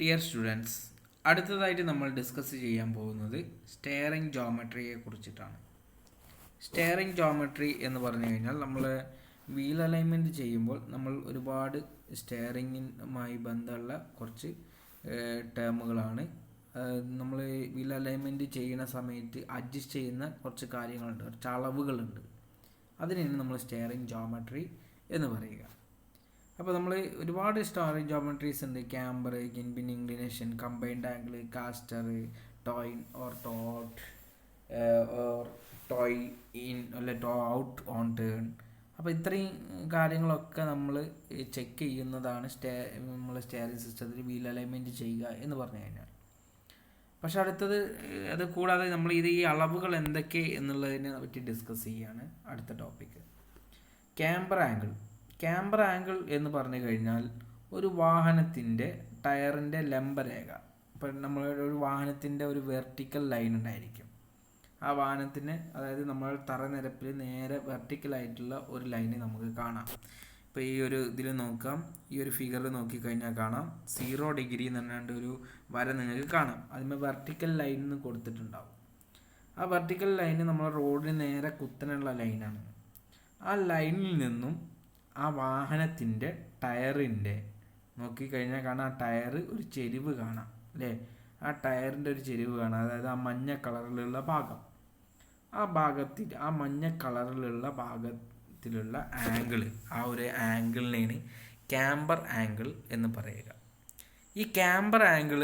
Dear students, അടുത്തതായിട്ട് നമ്മൾ discuss ചെയ്യാൻ പോകുന്നത് സ്റ്റെയറിംഗ് ജോമെട്രിയെ കുറിച്ചിട്ടാണ്. സ്റ്റെയറിംഗ് ജോമെട്രി എന്ന് പറഞ്ഞു കഴിഞ്ഞാൽ നമ്മൾ വീൽ അലൈൻമെൻറ്റ് ചെയ്യുമ്പോൾ നമ്മൾ ഒരുപാട് സ്റ്റെയറിങ്ങുമായി ബന്ധമുള്ള കുറച്ച് ടേമുകളാണ്. നമ്മൾ വീൽ അലൈൻമെൻറ്റ് ചെയ്യുന്ന സമയത്ത് അഡ്ജസ്റ്റ് ചെയ്യുന്ന കുറച്ച് കാര്യങ്ങളുണ്ട്, കുറച്ച് അളവുകളുണ്ട്. അതിനാണ് നമ്മൾ സ്റ്റെയറിംഗ് ജോമെട്രി എന്ന് പറയുക. അപ്പോൾ നമ്മൾ ഒരുപാട് സ്റ്റെയറിംഗ് ജോമെട്രീസ് ഉണ്ട്. Camber, kingpin inclination, combined angle, caster, toe in or toe out or toe in അല്ലെ ടോ ഔട്ട് ഓൺ ടേൺ. അപ്പോൾ ഇത്രയും കാര്യങ്ങളൊക്കെ നമ്മൾ ചെക്ക് ചെയ്യുന്നതാണ് നമ്മൾ സ്റ്റെയറിംഗ് സിസ്റ്റത്തിൽ വീൽ അലൈൻമെൻറ്റ് ചെയ്യുക എന്ന് പറഞ്ഞു കഴിഞ്ഞാൽ. പക്ഷെ അടുത്തത് അത് കൂടാതെ നമ്മൾ ഈ അളവുകൾ എന്തൊക്കെ എന്നുള്ളതിനെ പറ്റി ഡിസ്കസ് ചെയ്യുകയാണ് അടുത്ത topic. Camper angle. Camper angle എന്ന് പറഞ്ഞു കഴിഞ്ഞാൽ ഒരു വാഹനത്തിൻ്റെ ടയറിൻ്റെ ലംബരേഖ. ഇപ്പം നമ്മളുടെ ഒരു വാഹനത്തിൻ്റെ ഒരു വെർട്ടിക്കൽ ലൈൻ ഉണ്ടായിരിക്കും. ആ വാഹനത്തിന്, അതായത് നമ്മൾ തറനിരപ്പിൽ നേരെ വെർട്ടിക്കലായിട്ടുള്ള ഒരു ലൈന് നമുക്ക് കാണാം. ഇപ്പോൾ ഈ ഒരു ഇതിൽ നോക്കാം, ഈ ഒരു ഫിഗറിൽ നോക്കിക്കഴിഞ്ഞാൽ കാണാം 0 ഡിഗ്രി എന്ന് പറഞ്ഞാണ്ട് ഒരു വര നിങ്ങൾക്ക് കാണാം. അതിന് വെർട്ടിക്കൽ ലൈൻ എന്ന് കൊടുത്തിട്ടുണ്ടാവും. ആ വെർട്ടിക്കൽ ലൈന് നമ്മൾ റോഡിന് നേരെ കുത്തനുള്ള ലൈനാണ്. ആ ലൈനിൽ നിന്നും ആ വാഹനത്തിൻ്റെ ടയറിൻ്റെ നോക്കിക്കഴിഞ്ഞാൽ കാണാം, ആ ടയർ ഒരു ചെരിവ് കാണാം അല്ലേ? ആ ടയറിൻ്റെ ഒരു ചെരിവ് കാണാം, അതായത് ആ മഞ്ഞ കളറിലുള്ള ഭാഗം. ആ മഞ്ഞ കളറിലുള്ള ഭാഗത്തിലുള്ള ആംഗിൾ, ആ ഒരു ആംഗിളിനെയാണ് ക്യാമ്പർ ആംഗിൾ എന്ന് പറയുക. ഈ ക്യാമ്പർ ആംഗിൾ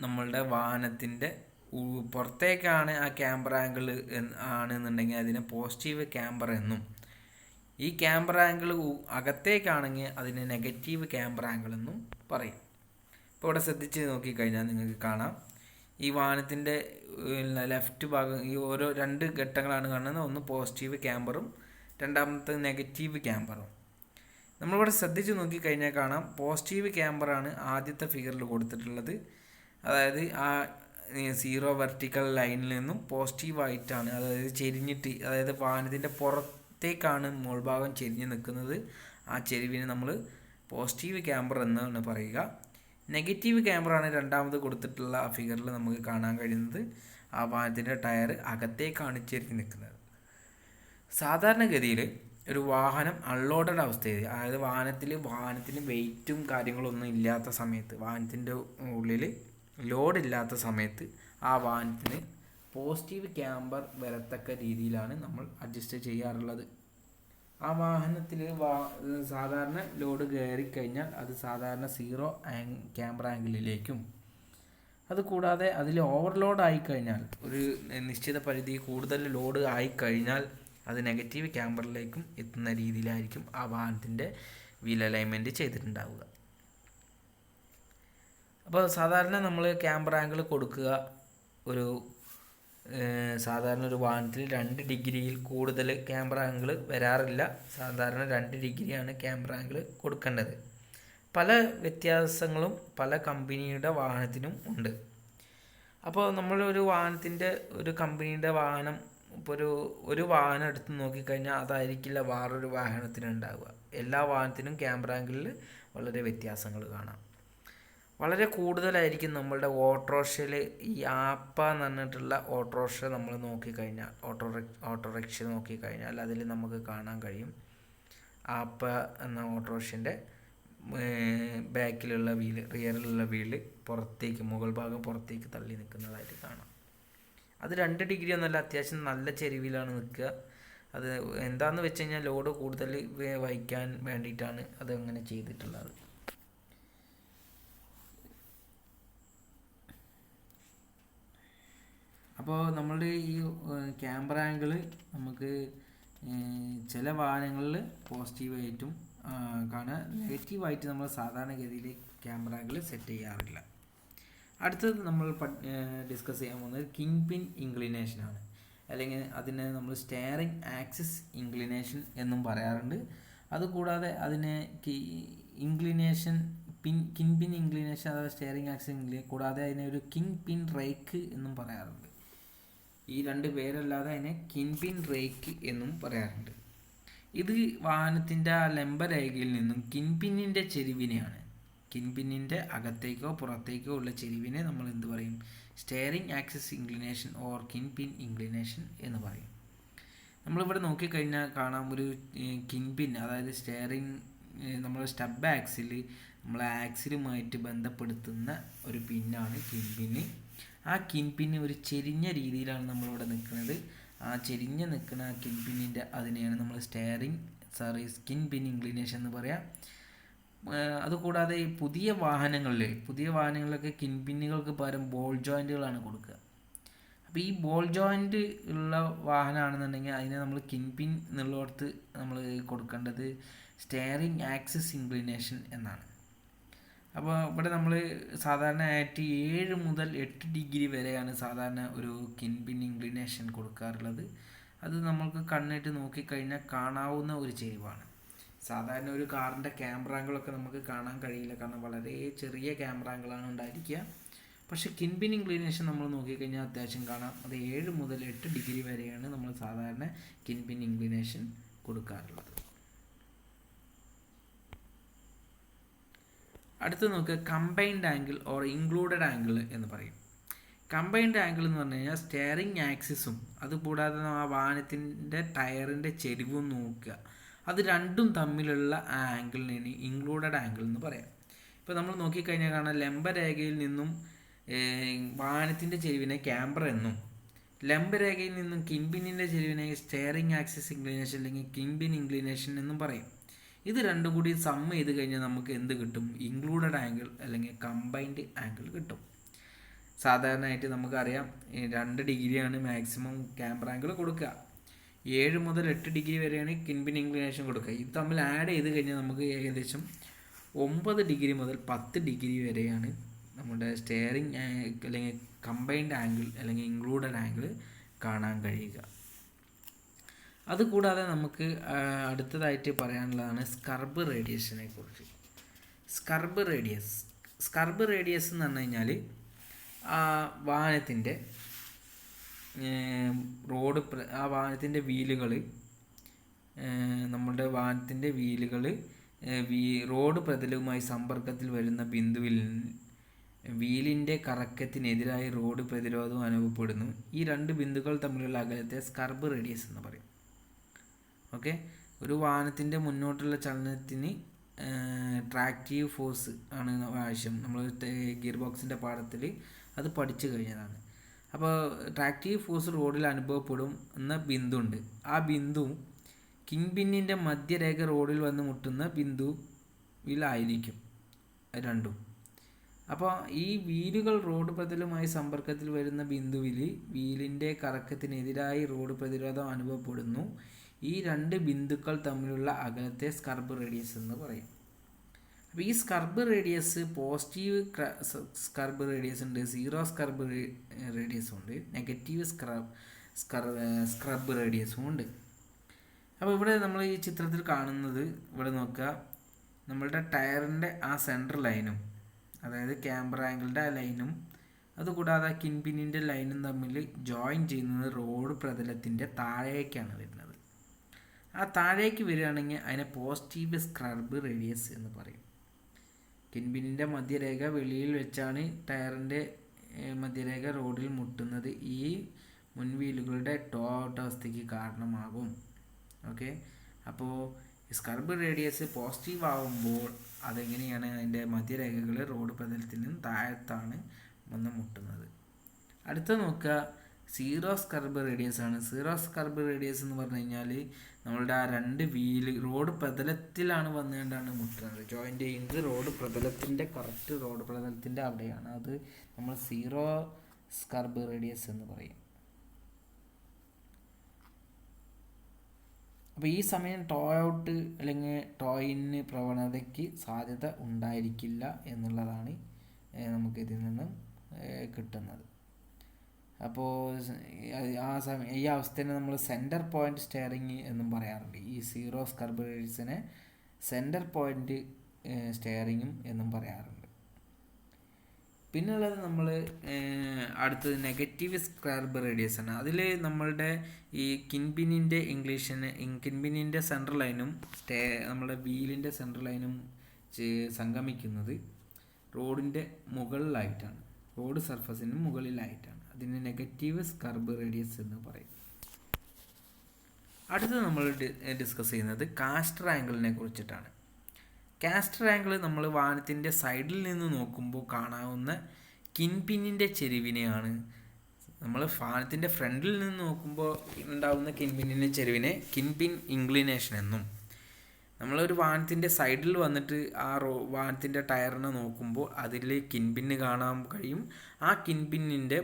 നമ്മളുടെ വാഹനത്തിൻ്റെ പുറത്തേക്കാണ് ആ ക്യാമ്പർ ആംഗിൾ ആണെന്നുണ്ടെങ്കിൽ അതിനെ പോസിറ്റീവ് ക്യാമ്പർ എന്നും, ഈ ക്യാമ്പർ ആംഗിൾ അകത്തേക്കാണെങ്കിൽ അതിനെ നെഗറ്റീവ് ക്യാമ്പർ ആംഗിൾ എന്നും പറയും. ഇപ്പോൾ ഇവിടെ ശ്രദ്ധിച്ച് നോക്കിക്കഴിഞ്ഞാൽ നിങ്ങൾക്ക് കാണാം, ഈ വാഹനത്തിൻ്റെ ലെഫ്റ്റ് ഭാഗം ഈ ഓരോ 2 ഘട്ടങ്ങളാണ് കാണുന്നത്. ഒന്ന് പോസിറ്റീവ് ക്യാമ്പറും രണ്ടാമത്തെ നെഗറ്റീവ് ക്യാമ്പറും. നമ്മളിവിടെ ശ്രദ്ധിച്ച് നോക്കിക്കഴിഞ്ഞാൽ കാണാം, പോസിറ്റീവ് ക്യാമ്പറാണ് ആദ്യത്തെ ഫിഗറിൽ കൊടുത്തിട്ടുള്ളത്. അതായത് ആ 0 വെർട്ടിക്കൽ ലൈനിൽ നിന്നും പോസിറ്റീവായിട്ടാണ്, അതായത് ചെരിഞ്ഞിട്ട്, അതായത് വാഹനത്തിൻ്റെ പുറത്തേക്കാണ് മുകൾ ഭാഗം ചെരിഞ്ഞ് നിൽക്കുന്നത്. ആ ചെരിവിന് നമ്മൾ പോസിറ്റീവ് ക്യാമ്പർ എന്നാണ് പറയുക. നെഗറ്റീവ് ക്യാമ്പറാണ് രണ്ടാമത് കൊടുത്തിട്ടുള്ള ആ ഫിഗറിൽ നമുക്ക് കാണാൻ കഴിയുന്നത്. ആ വാഹനത്തിൻ്റെ ടയർ അകത്തേക്കാണ് ചെരിഞ്ഞ് നിൽക്കുന്നത്. സാധാരണഗതിയിൽ ഒരു വാഹനം അൺലോഡഡ് അവസ്ഥയിൽ, അതായത് വാഹനത്തിന് വെയിറ്റും കാര്യങ്ങളൊന്നും ഇല്ലാത്ത സമയത്ത്, വാഹനത്തിൻ്റെ ഉള്ളിൽ ലോഡ് ഇല്ലാത്ത സമയത്ത് ആ വാഹനത്തിന് പോസിറ്റീവ് ക്യാമ്പർ വരത്തക്ക രീതിയിലാണ് നമ്മൾ അഡ്ജസ്റ്റ് ചെയ്യാറുള്ളത്. ആ വാഹനത്തിൽ സാധാരണ ലോഡ് കയറിക്കഴിഞ്ഞാൽ അത് സാധാരണ 0 ക്യാമ്പർ ആംഗിളിലേക്കും, അതുകൂടാതെ അതിൽ ഓവർലോഡ് ആയിക്കഴിഞ്ഞാൽ, ഒരു നിശ്ചിത പരിധി കൂടുതൽ ലോഡ് ആയിക്കഴിഞ്ഞാൽ അത് നെഗറ്റീവ് ക്യാമ്പറിലേക്കും എത്തുന്ന രീതിയിലായിരിക്കും ആ വാഹനത്തിൻ്റെ വീൽ അലൈൻമെൻറ്റ് ചെയ്തിട്ടുണ്ടാവുക. അപ്പോൾ സാധാരണ നമ്മൾ ക്യാമ്പർ ആംഗിൾ കൊടുക്കുക, സാധാരണ ഒരു വാഹനത്തിൽ 2 ഡിഗ്രിയിൽ കൂടുതൽ ക്യാമ്പർ ആംഗിൾ വരാറില്ല. സാധാരണ 2 ഡിഗ്രിയാണ് ക്യാമ്പർ ആംഗിൾ കൊടുക്കേണ്ടത്. പല വ്യത്യാസങ്ങളും പല കമ്പനിയുടെ വാഹനത്തിനും ഉണ്ട്. അപ്പോൾ നമ്മൾ ഒരു കമ്പനിയുടെ വാഹനം, ഇപ്പോൾ ഒരു വാഹനം എടുത്ത് നോക്കിക്കഴിഞ്ഞാൽ അതായിരിക്കില്ല വേറൊരു വാഹനത്തിനുണ്ടാവുക. എല്ലാ വാഹനത്തിനും ക്യാമ്പർ ആംഗിളിൽ വളരെ വ്യത്യാസങ്ങൾ കാണാം. വളരെ കൂടുതലായിരിക്കും നമ്മളുടെ ഓട്ടോറിക്ഷയിൽ. ഈ ആപ്പ എന്ന് പറഞ്ഞിട്ടുള്ള ഓട്ടോറിക്ഷ നമ്മൾ നോക്കിക്കഴിഞ്ഞാൽ, ഓട്ടോറിക്ഷ നോക്കിക്കഴിഞ്ഞാൽ അതിൽ നമുക്ക് കാണാൻ കഴിയും, ആപ്പ എന്ന ഓട്ടോറിക്ഷൻ്റെ ബാക്കിലുള്ള റിയറിലുള്ള വീല് മുകൾ ഭാഗം പുറത്തേക്ക് തള്ളി നിൽക്കുന്നതായിട്ട് കാണാം. അത് 2 ഡിഗ്രി ഒന്നല്ല, അത്യാവശ്യം നല്ല ചെരിവിലാണ് നിൽക്കുക. അത് എന്താണെന്ന് വെച്ച് കഴിഞ്ഞാൽ ലോഡ് കൂടുതൽ വഹിക്കാൻ വേണ്ടിയിട്ടാണ് അത് അങ്ങനെ ചെയ്തിട്ടുള്ളത്. അപ്പോൾ നമ്മളുടെ ഈ ക്യാമ്പർ ആംഗിൾ നമുക്ക് ചില വാഹനങ്ങളിൽ പോസിറ്റീവായിട്ടും കാണാൻ, നെഗറ്റീവായിട്ട് നമ്മൾ സാധാരണഗതിയിൽ ക്യാമ്പർ ആംഗിൾ സെറ്റ് ചെയ്യാറില്ല. അടുത്തത് നമ്മൾ ഡിസ്കസ് ചെയ്യാൻ പോകുന്നത് കിങ് പിൻ ഇൻക്ലിനേഷനാണ്, അല്ലെങ്കിൽ അതിനെ നമ്മൾ സ്റ്റെയറിംഗ് ആക്സിസ് ഇൻക്ലിനേഷൻ എന്നും പറയാറുണ്ട്. അതുകൂടാതെ അതിനെ ഇൻക്ലിനേഷൻ കിങ് പിൻ ഇൻക്ലിനേഷൻ അഥവാ സ്റ്റെയറിംഗ് ആക്സിസ് ഇൻക്ലിനേഷൻ, കൂടാതെ അതിനെ ഒരു കിങ് പിൻ റേക്ക് എന്നും പറയാറുണ്ട്. ഈ 2 പേരല്ലാതെ അതിനെ കിങ് പിൻ റേക്ക് എന്നും പറയാറുണ്ട്. ഇത് വാഹനത്തിൻ്റെ ആ ലംബരേഖയിൽ നിന്നും കിൻപിന്നിൻ്റെ ചെരിവിനെയാണ്, കിൻപിന്നിൻ്റെ അകത്തേക്കോ പുറത്തേക്കോ ഉള്ള ചെരിവിനെ നമ്മൾ എന്ത് പറയും? Steering axis inclination or kingpin inclination എന്ന് പറയും. നമ്മളിവിടെ നോക്കിക്കഴിഞ്ഞാൽ കാണാം ഒരു കിൻപിൻ, അതായത് സ്റ്റെയറിംഗ് നമ്മുടെ സ്റ്റബ് ആക്സിൽ നമ്മളെ ആക്സിലുമായിട്ട് ബന്ധപ്പെടുത്തുന്ന ഒരു പിന്നാണ് കിൻപിന്ന്. ആ കിൻപിന്ന് ഒരു ചെരിഞ്ഞ രീതിയിലാണ് നമ്മളിവിടെ നിൽക്കുന്നത്. ആ ചെരിഞ്ഞ് നിൽക്കുന്ന ആ കിൻപിന്നിൻ്റെ അതിനെയാണ് നമ്മൾ കിൻപിൻ ഇൻക്ലിനേഷൻ എന്ന് പറയാം. അതുകൂടാതെ ഈ പുതിയ വാഹനങ്ങളിലൊക്കെ കിൻപിന്നുകൾക്ക് പകരം ബോൾ ജോയിൻറ്റുകളാണ് കൊടുക്കുക. അപ്പോൾ ഈ ബോൾ ജോയിൻറ്റ് ഉള്ള വാഹനമാണെന്നുണ്ടെങ്കിൽ അതിനെ നമ്മൾ കിൻപിൻ എന്നുള്ളിടത്ത് നമ്മൾ കൊടുക്കേണ്ടത് സ്റ്റെയറിംഗ് ആക്സിസ് ഇൻക്ലിനേഷൻ എന്നാണ്. അപ്പോൾ ഇവിടെ നമ്മൾ സാധാരണയായിട്ട് 7 മുതൽ 8 ഡിഗ്രി വരെയാണ് സാധാരണ ഒരു കിൻപിൻ ഇൻക്ലിനേഷൻ കൊടുക്കാറുള്ളത്. അത് നമ്മൾക്ക് കണ്ണിട്ട് നോക്കിക്കഴിഞ്ഞാൽ കാണാവുന്ന ഒരു ചെരിവാണ്. സാധാരണ ഒരു കാറിൻ്റെ ക്യാമറ ആംഗിളൊക്കെ നമുക്ക് കാണാൻ കഴിയില്ല, കാരണം വളരെ ചെറിയ ക്യാമറ ആംഗിളാണ് ഉണ്ടായിരിക്കുക. പക്ഷേ കിൻപിൻ ഇൻക്ലിനേഷൻ നമ്മൾ നോക്കിക്കഴിഞ്ഞാൽ അത്യാവശ്യം കാണാം. അത് 7 മുതൽ 8 ഡിഗ്രി വരെയാണ് നമ്മൾ സാധാരണ കിൻപിൻ ഇൻക്ലിനേഷൻ കൊടുക്കാറുള്ളത്. അടുത്ത് നോക്കുക, combined angle or included angle എന്ന് പറയും. കമ്പൈൻഡ് ആംഗിൾ എന്ന് പറഞ്ഞു കഴിഞ്ഞാൽ സ്റ്റെയറിംഗ് ആക്സിസും അതുകൂടാതെ ആ വാഹനത്തിൻ്റെ ടയറിൻ്റെ ചെരിവും നോക്കുക, അത് രണ്ടും തമ്മിലുള്ള ആ ആംഗിളിനാണ് ഇൻക്ലൂഡഡ് ആംഗിൾ എന്ന് പറയാം. ഇപ്പോൾ നമ്മൾ നോക്കിക്കഴിഞ്ഞാൽ കാണാം, ലംബരേഖയിൽ നിന്നും വാഹനത്തിൻ്റെ ചെരിവിനെ ക്യാംബർ എന്നും, ലംബരേഖയിൽ നിന്നും കിൻപിന്നിൻ്റെ ചെരിവിനെ സ്റ്റെയറിംഗ് ആക്സിസ് ഇൻക്ലിനേഷൻ അല്ലെങ്കിൽ കിൻപിൻ ഇൻക്ലിനേഷൻ എന്നും പറയും. ഇത് രണ്ടും കൂടി സം ചെയ്ത് കഴിഞ്ഞാൽ നമുക്ക് എന്ത് കിട്ടും? ഇൻക്ലൂഡഡ് ആംഗിൾ അല്ലെങ്കിൽ കമ്പൈൻഡ് ആംഗിൾ കിട്ടും. സാധാരണയായിട്ട് നമുക്കറിയാം 2 ഡിഗ്രിയാണ് മാക്സിമം ക്യാമറ ആംഗിൾ കൊടുക്കുക. 7 മുതൽ 8 ഡിഗ്രി വരെയാണ് കിൻപിൻ ഇൻക്ലിനേഷൻ കൊടുക്കുക. ഇത് തമ്മിൽ ആഡ് ചെയ്ത് കഴിഞ്ഞാൽ നമുക്ക് ഏകദേശം 9 ഡിഗ്രി മുതൽ 10 ഡിഗ്രി വരെയാണ് നമ്മുടെ സ്റ്റെയറിംഗ് അല്ലെങ്കിൽ കമ്പൈൻഡ് ആംഗിൾ അല്ലെങ്കിൽ ഇൻക്ലൂഡഡ് ആംഗിൾ കാണാൻ കഴിയുക. അതുകൂടാതെ നമുക്ക് അടുത്തതായിട്ട് പറയാനുള്ളതാണ് സ്കർബ് റേഡിയസിനെ കുറിച്ച്. സ്കർബ് റേഡിയസ് എന്ന് പറഞ്ഞു കഴിഞ്ഞാൽ വാഹനത്തിൻ്റെ വാഹനത്തിൻ്റെ വീലുകൾ, നമ്മുടെ വാഹനത്തിൻ്റെ വീലുകൾ റോഡ് പ്രതലവുമായി സമ്പർക്കത്തിൽ വരുന്ന ബിന്ദുവിൽ വീലിൻ്റെ കറക്കത്തിനെതിരായി റോഡ് പ്രതിരോധവും അനുഭവപ്പെടുന്നു. ഈ 2 ബിന്ദുക്കൾ തമ്മിലുള്ള അകലത്തെ സ്കർബ് റേഡിയസ് എന്ന് പറയും. ഓക്കെ, ഒരു വാഹനത്തിൻ്റെ മുന്നോട്ടുള്ള ചലനത്തിന് ട്രാക്റ്റീവ് ഫോഴ്സ് ആണ് ആവശ്യം. നമ്മൾ ഗിയർ ബോക്സിൻ്റെ പാഠത്തിൽ അത് പഠിച്ചു കഴിഞ്ഞതാണ്. അപ്പോൾ ട്രാക്റ്റീവ് ഫോഴ്സ് റോഡിൽ അനുഭവപ്പെടും എന്ന ബിന്ദുണ്ട്. ആ ബിന്ദു കിൻപിന്നിൻ്റെ മധ്യരേഖ റോഡിൽ വന്ന് മുട്ടുന്ന ബിന്ദുവിലായിരിക്കും രണ്ടും. അപ്പോൾ ഈ വീലുകൾ റോഡ് പ്രതലവുമായി സമ്പർക്കത്തിൽ വരുന്ന ബിന്ദുവിൽ വീലിൻ്റെ കറക്കത്തിനെതിരായി റോഡ് പ്രതിരോധം അനുഭവപ്പെടുന്നു. ഈ 2 ബിന്ദുക്കൾ തമ്മിലുള്ള അകലത്തെ സ്കർബ് റേഡിയസ് എന്ന് പറയും. അപ്പോൾ ഈ സ്കർബ് റേഡിയസ് പോസിറ്റീവ് സ്കർബ് റേഡിയസ് ഉണ്ട്, സീറോ സ്കർബ് റേഡിയസും ഉണ്ട്, നെഗറ്റീവ് സ്ക്രബ് റേഡിയസും ഉണ്ട്. അപ്പോൾ ഇവിടെ നമ്മൾ ഈ ചിത്രത്തിൽ കാണുന്നത്, ഇവിടെ നോക്കുക, നമ്മളുടെ ടയറിൻ്റെ ആ സെൻട്രൽ ലൈനും, അതായത് ക്യാമറ ആംഗിളിൻ്റെ ആ ലൈനും അതുകൂടാതെ കിൻപിന്നിൻ്റെ ലൈനും തമ്മിൽ ജോയിൻ ചെയ്യുന്നത് റോഡ് പ്രതലത്തിൻ്റെ താഴേക്കാണ് വരുന്നത്. ആ താഴേക്ക് വരികയാണെങ്കിൽ അതിനെ പോസിറ്റീവ് സ്ക്രബ് റേഡിയസ് എന്ന് പറയും. കിൻപിന്നിൻ്റെ മധ്യരേഖ വെളിയിൽ വെച്ചാണ് ടയറിൻ്റെ മധ്യരേഖ റോഡിൽ മുട്ടുന്നത്. ഈ മുൻവീലുകളുടെ ടോ ഔട്ട് അവസ്ഥയ്ക്ക് കാരണമാകും. ഓക്കെ, അപ്പോൾ സ്കർബ് റേഡിയസ് പോസിറ്റീവ് ആകുമ്പോൾ അതെങ്ങനെയാണ്? അതിൻ്റെ മധ്യരേഖകൾ റോഡ് പ്രതലത്തിൽ നിന്ന് താഴത്താണ് വന്ന് മുട്ടുന്നത്. അടുത്ത നോക്കുക, സീറോ സ്കർബ് റേഡിയസ് ആണ്. സീറോ സ്കർബ് റേഡിയസ് എന്ന് പറഞ്ഞു കഴിഞ്ഞാൽ നമ്മളുടെ ആ 2 വീല് റോഡ് പ്രതലത്തിലാണ് വന്നുകൊണ്ടാണ് മുട്ടുന്നത്. ജോയിൻ്റ് ചെയ്യുന്നത് റോഡ് പ്രതലത്തിൻ്റെ കറക്റ്റ് റോഡ് പ്രതലത്തിൻ്റെ അവിടെയാണ്. അത് നമ്മൾ സീറോ സ്കർബ് റേഡിയസ് എന്ന് പറയും. അപ്പോൾ ഈ സമയം ടോ ഔട്ട് അല്ലെങ്കിൽ ടോ ഇന് പ്രവണതയ്ക്ക് സാധ്യത ഉണ്ടായിരിക്കില്ല എന്നുള്ളതാണ് നമുക്കിതിൽ നിന്നും കിട്ടുന്നത്. അപ്പോൾ ഈ അവസ്ഥയെ നമ്മൾ സെൻറ്റർ പോയിൻ്റ് സ്റ്റെയറിങ് എന്നും പറയാറുണ്ട്. ഈ സീറോ സ്കർബ് റേഡിയസിനെ സെൻറ്റർ പോയിൻ്റ് സ്റ്റെയറിങ്ങും എന്നും പറയാറുണ്ട്. പിന്നുള്ളത് നമ്മൾ അടുത്തത് നെഗറ്റീവ് സ്ക്വയർ റേഡിയസ് ആണ്. അതിൽ നമ്മളുടെ ഈ കിൻപിന്നിൻ്റെ സെൻട്രൽ ലൈനും നമ്മുടെ വീലിൻ്റെ സെൻട്രൽ ലൈനും സംഗമിക്കുന്നത് റോഡിൻ്റെ മുകളിലായിട്ടാണ്, റോഡ് സർഫസിന് മുകളിലായിട്ടാണ്. അതിന് നെഗറ്റീവ് സ്ക്വയർ റേഡിയസ് എന്ന് പറയും. അടുത്തത് നമ്മൾ ഡിസ്കസ് ചെയ്യുന്നത് കാസ്റ്റർ ആംഗിളിനെ കുറിച്ചിട്ടാണ്. കാസ്റ്റർ ആംഗിൾ നമ്മൾ വാഹനത്തിൻ്റെ സൈഡിൽ നിന്ന് നോക്കുമ്പോൾ കാണാവുന്ന കിൻപിന്നിൻ്റെ ചെരിവിനെയാണ് നമ്മൾ വാഹനത്തിൻ്റെ ഫ്രണ്ടിൽ നിന്ന് നോക്കുമ്പോൾ ഉണ്ടാകുന്ന കിൻപിന്നിൻ്റെ ചെരിവിനെ കിൻപിൻ ഇൻക്ലിനേഷൻ എന്നും, നമ്മളൊരു വാഹനത്തിൻ്റെ സൈഡിൽ വന്നിട്ട് ആ വാഹനത്തിൻ്റെ ടയറിനെ നോക്കുമ്പോൾ അതിൽ കിൻപിന്ന് കാണാൻ കഴിയും. ആ കിൻപിന്നിൻ്റെ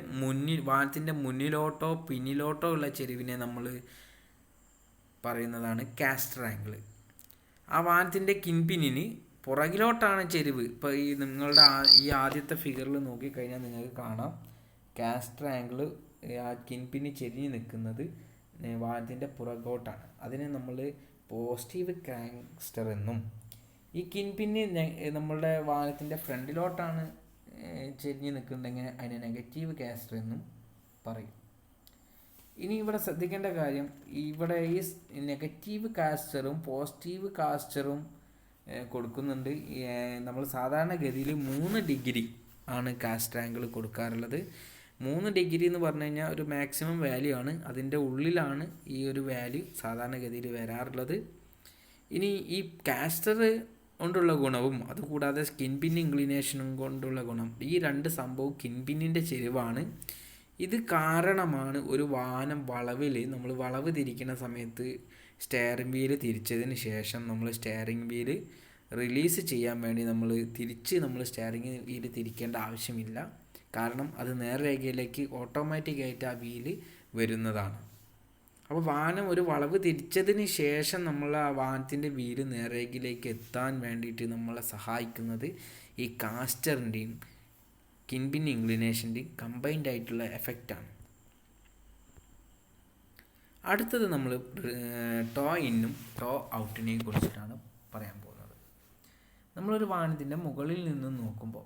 വാഹനത്തിൻ്റെ മുന്നിലോട്ടോ പിന്നിലോട്ടോ ഉള്ള ചെരിവിനെ നമ്മൾ പറയുന്നതാണ് കാസ്റ്റർ ആംഗിൾ. ആ വാഹനത്തിൻ്റെ കിൻപിന്നിന് പുറകിലോട്ടാണ് ചെരിവ്. ഇപ്പോൾ നിങ്ങളുടെ ഈ ആദ്യത്തെ ഫിഗറിൽ നോക്കിക്കഴിഞ്ഞാൽ നിങ്ങൾക്ക് കാണാം കാസ്റ്റർ ആംഗിൾ ആ കിൻപിന്ന് ചെരിഞ്ഞ് നിൽക്കുന്നത് വാഹനത്തിൻ്റെ പുറകോട്ടാണ്. അതിനെ നമ്മൾ പോസിറ്റീവ് കാസ്റ്റർ എന്നും, ഈ കിൻപിന്ന് നമ്മളുടെ വാഹനത്തിൻ്റെ ഫ്രണ്ടിലോട്ടാണ് ചെരിഞ്ഞ് നിൽക്കുന്നുണ്ടെങ്കിൽ അതിനെ നെഗറ്റീവ് കാസ്റ്റർ എന്നും പറയും. ഇനി ഇവിടെ ശ്രദ്ധിക്കേണ്ട കാര്യം, ഇവിടെ ഈ നെഗറ്റീവ് കാസ്റ്ററും പോസിറ്റീവ് കാസ്റ്ററും കൊടുക്കുന്നുണ്ട്. നമ്മൾ സാധാരണഗതിയിൽ 3 ഡിഗ്രി ആണ് കാസ്റ്റർ ആംഗിൾ കൊടുക്കാറുള്ളത്. 3 ഡിഗ്രി എന്ന് പറഞ്ഞു കഴിഞ്ഞാൽ ഒരു മാക്സിമം വാല്യൂ ആണ്. അതിൻ്റെ ഉള്ളിലാണ് ഈ ഒരു വാല്യൂ സാധാരണഗതിയിൽ വരാറുള്ളത്. ഇനി ഈ കാസ്റ്റർ കൊണ്ടുള്ള ഗുണവും അതുകൂടാതെ കിൻപിൻ ഇൻക്ലിനേഷനും കൊണ്ടുള്ള ഗുണം, ഈ 2 സംഭവം കിൻപിന്നിൻ്റെ ചെരിവാണ്. ഇത് കാരണമാണ് ഒരു വാഹനം നമ്മൾ വളവ് തിരിക്കുന്ന സമയത്ത് സ്റ്റെയറിംഗ് വീല് തിരിച്ചതിന് ശേഷം നമ്മൾ സ്റ്റെയറിംഗ് വീല് റിലീസ് ചെയ്യാൻ വേണ്ടി നമ്മൾ സ്റ്റെയറിംഗ് വീല് തിരിക്കേണ്ട ആവശ്യമില്ല. കാരണം അത് നേർരേഖയിലേക്ക് ഓട്ടോമാറ്റിക്കായിട്ട് ആ വീല് വരുന്നതാണ്. അപ്പോൾ വാഹനം ഒരു വളവ് തിരിച്ചതിന് ശേഷം നമ്മൾ ആ വാഹനത്തിൻ്റെ വീല് നേർരേഖയിലേക്ക് എത്താൻ വേണ്ടിയിട്ട് നമ്മളെ സഹായിക്കുന്നത് ഈ കാസ്റ്ററിൻ്റെയും കിൻപിൻ ഇൻക്ലിനേഷൻ്റെയും കമ്പൈൻഡ് ആയിട്ടുള്ള എഫക്റ്റാണ്. അടുത്തത് നമ്മൾ ടോ ഇന്നും ടോ ഔട്ടിനെയും കുറിച്ചിട്ടാണ് പറയാൻ പോകുന്നത്. നമ്മളൊരു വാഹനത്തിൻ്റെ മുകളിൽ നിന്ന് നോക്കുമ്പോൾ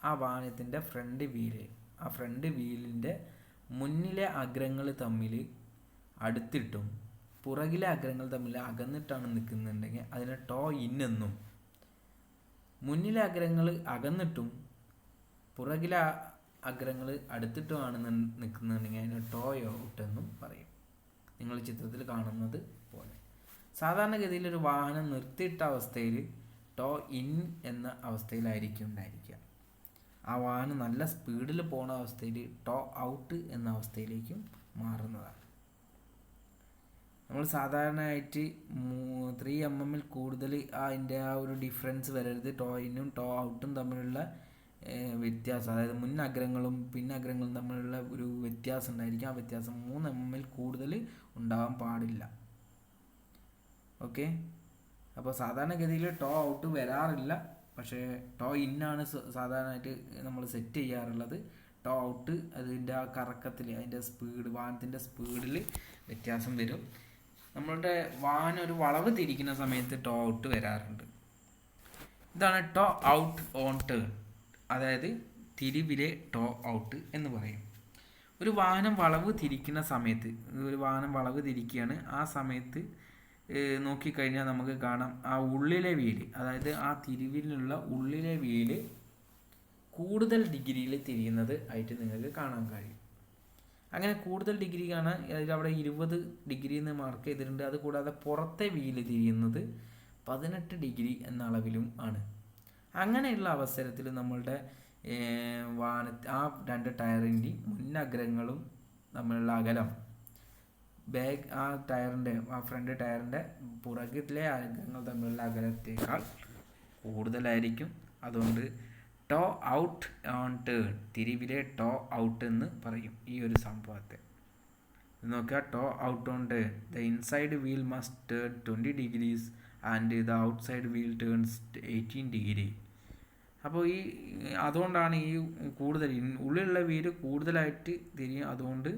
ആ വാഹനത്തിൻ്റെ ഫ്രണ്ട് വീലിൻ്റെ മുന്നിലെ അഗ്രങ്ങൾ തമ്മിൽ അടുത്തിട്ടും പുറകിലെ അഗ്രങ്ങൾ തമ്മിൽ അകന്നിട്ടാണ് നിൽക്കുന്നുണ്ടെങ്കിൽ അതിനെ ടോ ഇന്നെന്നും, മുന്നിലെ അഗ്രങ്ങൾ അകന്നിട്ടും പുറകിലെ അഗ്രങ്ങൾ അടുത്തിട്ടുമാണ് നിൽക്കുന്നുണ്ടെങ്കിൽ അതിന് ടോ ഔട്ട് എന്നും പറയും. നിങ്ങൾ ചിത്രത്തിൽ കാണുന്നത് പോലെ സാധാരണഗതിയിൽ ഒരു വാഹനം നിർത്തിയിട്ട അവസ്ഥയിൽ ടോ ഇൻ എന്ന അവസ്ഥയിലായിരിക്കും ഉണ്ടായിരിക്കുക. ആ വാഹനം നല്ല സ്പീഡിൽ പോണ അവസ്ഥയിൽ ടോ ഔട്ട് എന്ന അവസ്ഥയിലേക്കും മാറുന്നതാണ്. നമ്മൾ സാധാരണയായിട്ട് 3 mm കൂടുതൽ അതിൻ്റെ ആ ഒരു ഡിഫറൻസ് വരരുത്. ടോ ഇന്നും ടോ ഔട്ടും തമ്മിലുള്ള വ്യത്യാസം, അതായത് മുൻ അഗ്രങ്ങളും പിന്നഗ്രങ്ങളും തമ്മിലുള്ള ഒരു വ്യത്യാസം ഉണ്ടായിരിക്കും. ആ വ്യത്യാസം 3 mm കൂടുതൽ ഉണ്ടാകാൻ പാടില്ല. ഓക്കെ, അപ്പോൾ സാധാരണഗതിയിൽ ടോ ഔട്ട് വരാറില്ല. പക്ഷേ ടോ ഇന്നാണ് സാധാരണയായിട്ട് നമ്മൾ സെറ്റ് ചെയ്യാറുള്ളത്. ടോ ഔട്ട് അതിൻ്റെ ആ കറക്കത്തിൽ അതിൻ്റെ വാഹനത്തിൻ്റെ സ്പീഡിൽ വ്യത്യാസം വരും. നമ്മളുടെ വാഹനം ഒരു വളവ് തിരിക്കുന്ന സമയത്ത് ടോ ഔട്ട് വരാറുണ്ട്. ഇതാണ് ടോ ഔട്ട് ഓൺ ടേൺ, അതായത് തിരിവിലെ ടോ ഔട്ട് എന്ന് പറയും. ഒരു വാഹനം വളവ് തിരിക്കുന്ന സമയത്ത്, ഒരു വാഹനം വളവ് തിരിക്കുകയാണ്, ആ സമയത്ത് നോക്കിക്കഴിഞ്ഞാൽ നമുക്ക് കാണാം ആ ഉള്ളിലെ വീല്, അതായത് ആ തിരിവിലുള്ള ഉള്ളിലെ വീല് കൂടുതൽ ഡിഗ്രിയിൽ തിരിയുന്നത് ആയിട്ട് നിങ്ങൾക്ക് കാണാൻ കഴിയും. അങ്ങനെ കൂടുതൽ ഡിഗ്രി കാണാൻ അവിടെ 20 ഡിഗ്രി എന്ന് മാർക്ക് ചെയ്തിട്ടുണ്ട്. അതുകൂടാതെ പുറത്തെ വീല് തിരിയുന്നത് 18 ഡിഗ്രി എന്ന അളവിലും ആണ്. അങ്ങനെയുള്ള അവസരത്തിൽ നമ്മളുടെ ആ 2 ടയറിൻ്റെയും മുന്നഗ്രങ്ങളും തമ്മിലുള്ള അകലം ഫ്രണ്ട് ടയറിൻ്റെ പുറകിലെ അഗ്രങ്ങൾ തമ്മിലുള്ള അകലത്തേക്കാൾ കൂടുതലായിരിക്കും. അതുകൊണ്ട് ടോ ഔട്ട് ഓൺ ടേൺ, തിരിവിലെ ടോ ഔട്ട് എന്ന് പറയും ഈ ഒരു സംഭവത്തെ. നോക്കുക, toe out on turn, the inside wheel must turn 20 degrees and the outside wheel turns 18 degree. അപ്പോൾ അതുകൊണ്ടാണ് ഈ ഉള്ളിലുള്ള വീല് കൂടുതലായിട്ട് തിരിയും. അതുകൊണ്ട്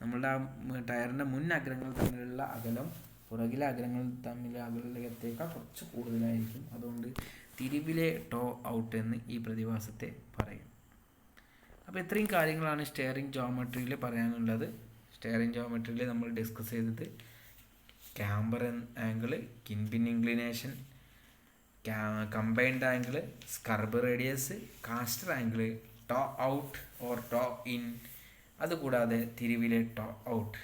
നമ്മളുടെ ആ ടയറിൻ്റെ മുൻ അഗ്രങ്ങൾ തമ്മിലുള്ള അകലം പുറകിലെ അഗ്രങ്ങൾ തമ്മിലുള്ള അകലത്തേക്കാൾ കുറച്ച് കൂടുതലായിരിക്കും. അതുകൊണ്ട് തിരിവിലെ ടോ ഔട്ട് എന്ന് ഈ പ്രതിഭാസത്തെ പറയും. അപ്പോൾ ഇത്രയും കാര്യങ്ങളാണ് സ്റ്റെയറിംഗ് ജോമെട്രിയിൽ പറയാനുള്ളത്. സ്റ്റെയറിംഗ് ജോമെട്രിയിൽ നമ്മൾ ഡിസ്കസ് ചെയ്തത് camber angle, kingpin inclination, combined angle, scrub radius, caster angle, toe out or toe in, അതുകൂടാതെ തിരിവിലെ ടോ ഔട്ട്